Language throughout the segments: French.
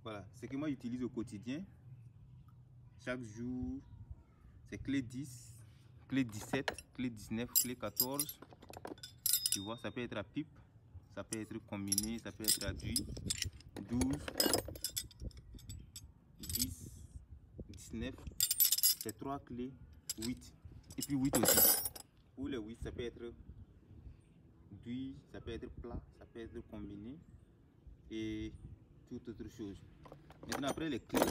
Voilà, ce que moi j'utilise au quotidien, chaque jour, c'est clé 10, clé 17, clé 19, clé 14. Tu vois, ça peut être à pipe, ça peut être combiné, ça peut être à douille. 12, 10, 19, c'est 3 clés, 8. Et puis 8 aussi. Pour les 8, ça peut être douille, ça peut être plat, ça peut être combiné et toute autre chose. Maintenant, après les clés,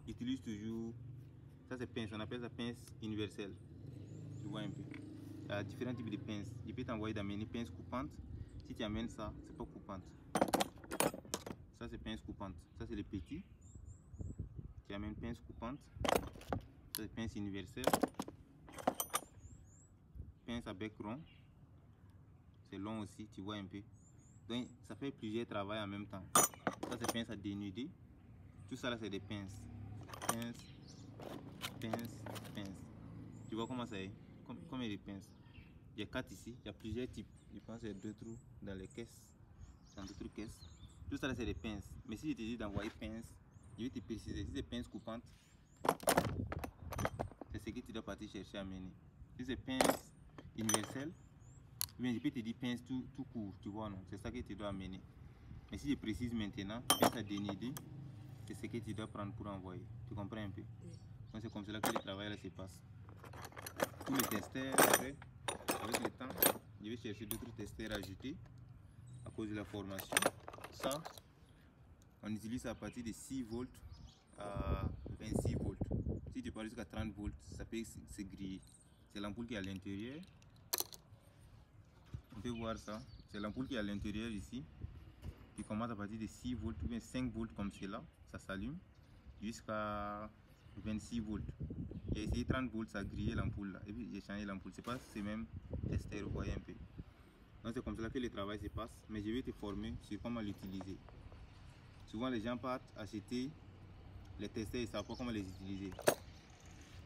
j'utilise toujours, ça c'est pince, on appelle ça pince universelle. Tu vois un peu. Il y a différents types de pinces. Je peux t'envoyer d'amener pince coupante. Si tu amènes ça, c'est pas coupante. Ça c'est pince coupante. Ça c'est le petit. Tu amènes pince coupante. Ça c'est pince universelle. Pince à bec rond. C'est long aussi, tu vois un peu. Donc ça fait plusieurs travaux en même temps. Ça c'est pince à dénuder. Tout ça là c'est des pinces. Pince, pince, pince. Tu vois comment ça est? Comme il y a des pinces. Il y a 4 ici, il y a plusieurs types. Je pense qu'il y a 2 trous dans les caisses. Dans d'autres caisses. Tout ça là c'est des pinces. Mais si je te dis d'envoyer pinces, je vais te préciser. Si c'est pince coupante, c'est ce que tu dois partir chercher à mener. Si c'est pince universelle, bien je peux te dire pince tout court, tu vois non, c'est ça que tu dois amener. Mais si je précise maintenant, pince à dénuder, c'est ce que tu dois prendre pour envoyer. Tu comprends un peu? Oui. Donc c'est comme cela que le travail là se passe. Tous les testeurs, après, avec le temps, je vais chercher d'autres testeurs à ajouter à cause de la formation. Ça, on utilise à partir de 6 volts à 26 volts. Si tu parles jusqu'à 30 volts, ça peut se griller. C'est l'ampoule qui est à l'intérieur. On peut voir ça. C'est l'ampoule qui est à l'intérieur ici. Qui commence à partir de 6 volts ou bien 5 volts comme cela. Ça s'allume jusqu'à 26 volts. J'ai essayé 30 volts, ça a grillé l'ampoule là. Et puis j'ai changé l'ampoule. C'est pas ce même testeur, vous voyez un peu. Donc c'est comme cela que le travail se passe. Mais je vais te former sur comment l'utiliser. Souvent les gens partent acheter les testeurs et ne savent pas comment les utiliser.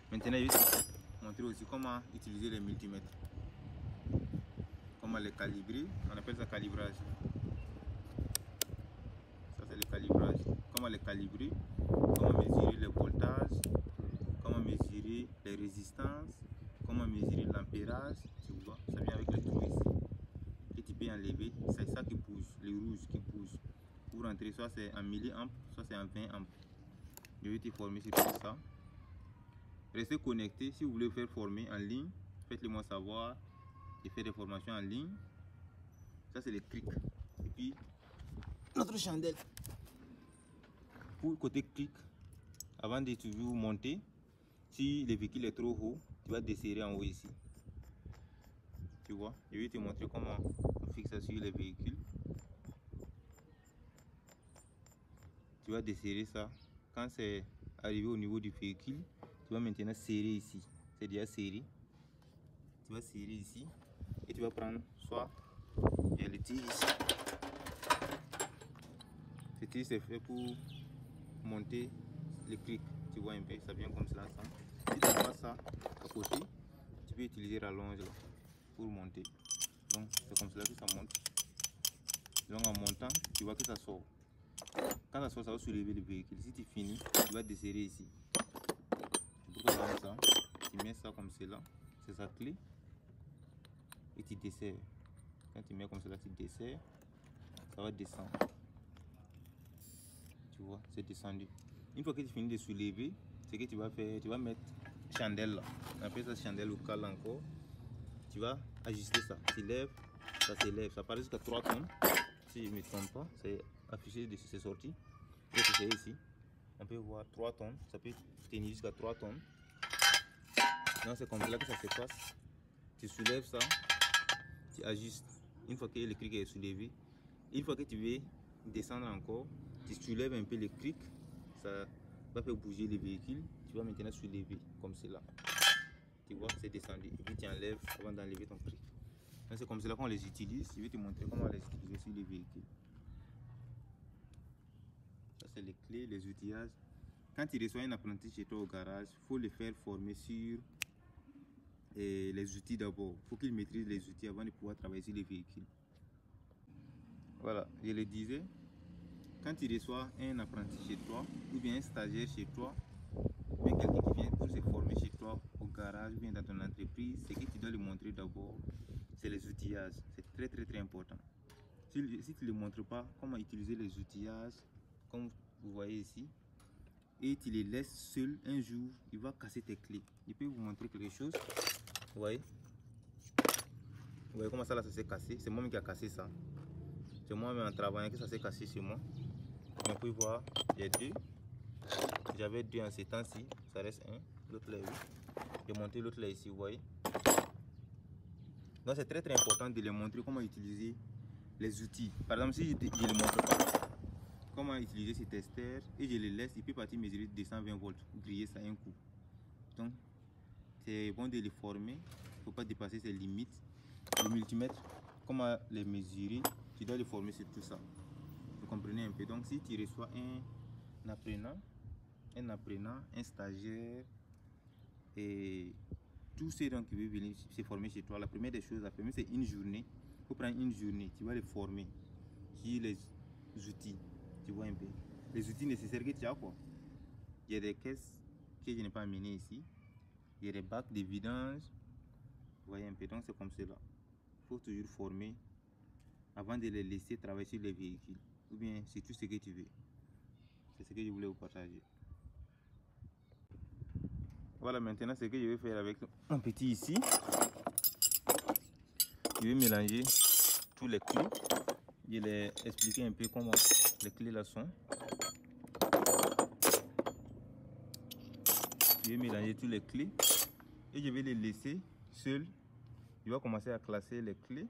Maintenant je vais te montrer aussi comment utiliser les multimètres. Comment les calibrer. On appelle ça calibrage. Ça c'est le calibrage. Comment les calibrer. Comment mesurer le voltage. Comment mesurer les résistances. Comment mesurer l'ampérage. Tu vois, ça vient avec le trou ici. Et tu peux enlever. C'est ça qui bouge. Le rouge qui bouge. Pour rentrer, soit c'est en milliamps, soit c'est en 20 amps. Je vais te former sur tout ça. Restez connectés. Si vous voulez vous faire former en ligne, faites-le moi savoir. Et faire des formations en ligne. Ça c'est le cric. Et puis notre chandelle. Pour le côté cric, avant de toujours monter, si le véhicule est trop haut, tu vas desserrer en haut ici. Tu vois, je vais te montrer comment on fixe ça sur le véhicule. Tu vas desserrer ça. Quand c'est arrivé au niveau du véhicule, tu vas maintenant serrer ici. C'est déjà serré. Tu vas serrer ici et tu vas prendre soit il y a le tir ici. Ce tir c'est fait pour monter le cric. Tu vois un peu, ça vient comme cela ensemble. Si tu vois ça à côté, tu peux utiliser la longe là pour monter. Donc c'est comme cela que ça monte. Donc en montant, tu vois que ça sort. Quand ça sort, ça va soulever le véhicule. Si tu finis, tu vas desserrer ici. Pour que ça, ça, tu mets ça comme cela, c'est sa clé. Et tu desserres. Quand tu mets comme cela, tu desserres, ça va descendre. Tu vois, c'est descendu. Une fois que tu finis de soulever, ce que tu vas faire, tu vas mettre chandelle là. On appelle ça chandelle ou cale encore. Tu vas ajuster ça. Tu lèves, ça s'élève. Ça part jusqu'à 3 tonnes. Si je ne me trompe pas, c'est affiché dessus, c'est sorti. Et c'est ici. On peut voir 3 tonnes. Ça peut tenir jusqu'à 3 tonnes. Donc c'est comme ça que ça se passe. Tu soulèves ça, tu ajustes. Une fois que le cric est soulevé, une fois que tu veux descendre encore, tu soulèves un peu le cric. Ça va faire bouger le véhicule. Tu vas maintenant soulever comme cela. Tu vois, c'est descendu. Et puis tu enlèves avant d'enlever ton cric. C'est comme cela qu'on les utilise. Je vais te montrer comment les utiliser sur les véhicules. Ça c'est les clés, les outillages. Quand tu reçois un apprenti chez toi au garage, il faut le faire former sur les outils d'abord. Il faut qu'il maîtrise les outils avant de pouvoir travailler sur les véhicules. Voilà, je le disais. quand tu reçois un apprenti chez toi, ou bien un stagiaire chez toi, ou bien quelqu'un qui vient pour se former chez toi au garage, ou bien dans ton entreprise, ce que tu dois lui montrer d'abord, c'est les outillages. C'est très important. Si tu ne lui montres pas comment utiliser les outillages, comme vous voyez ici, et tu les laisses seul un jour, il va casser tes clés. Je peux vous montrer quelque chose. Vous voyez comment ça là, ça s'est cassé. C'est moi-même qui a cassé ça. C'est moi-même en travaillant que ça s'est cassé chez moi. On peut voir, il y a deux. J'avais deux en ces temps-ci, ça reste un. L'autre là, oui. J'ai monté l'autre là ici, vous voyez. Donc c'est très important de les montrer comment utiliser les outils. Par exemple, si je ne les montre pas comment utiliser ces testeurs et je les laisse, il peut partir mesurer 220 volts, griller ça un coup. Donc c'est bon de les former, il ne faut pas dépasser ses limites. Le multimètre, comment les mesurer, tu dois les former sur tout ça. Vous comprenez un peu. Donc si tu reçois un apprenant, un stagiaire et tous ceux qui veulent venir se former chez toi, la première des choses à faire, c'est une journée. Il faut prendre une journée, tu vas les former sur les outils. Tu vois un peu les outils nécessaires que tu as, quoi. Il y a des caisses que je n'ai pas amenées ici. Il y a des bacs de vidange. Vous voyez un peu. Donc c'est comme cela. Il faut toujours former avant de les laisser travailler sur les véhicules. Ou bien c'est tout ce que tu veux. C'est ce que je voulais vous partager. Voilà maintenant ce que je vais faire avec mon petit ici. Je vais mélanger tous les clés. Je vais expliquer un peu comment les clés là sont. Je vais mélanger tous les clés et je vais les laisser seuls. Il va commencer à classer les clés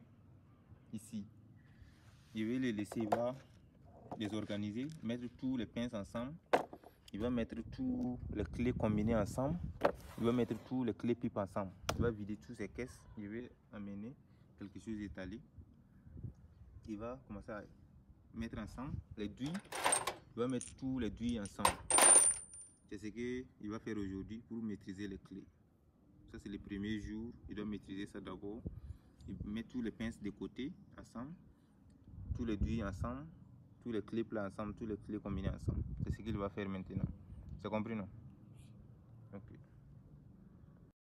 ici. Je vais les laisser, il va les organiser, mettre tous les pinces ensemble. Il va mettre tous les clés combinées ensemble. Il va mettre tous les clés pipes ensemble. Il va vider toutes ces caisses. Je vais amener quelque chose d'étalé. Il va commencer à mettre ensemble les douilles. Il va mettre tous les douilles ensemble. C'est ce qu'il va faire aujourd'hui pour maîtriser les clés. Ça c'est le premier jour. Il doit maîtriser ça d'abord. Il met tous les pinces de côté ensemble. Tous les douilles ensemble. Tous les clés plats ensemble. Tous les clés combinés ensemble. C'est ce qu'il va faire maintenant. C'est compris, non?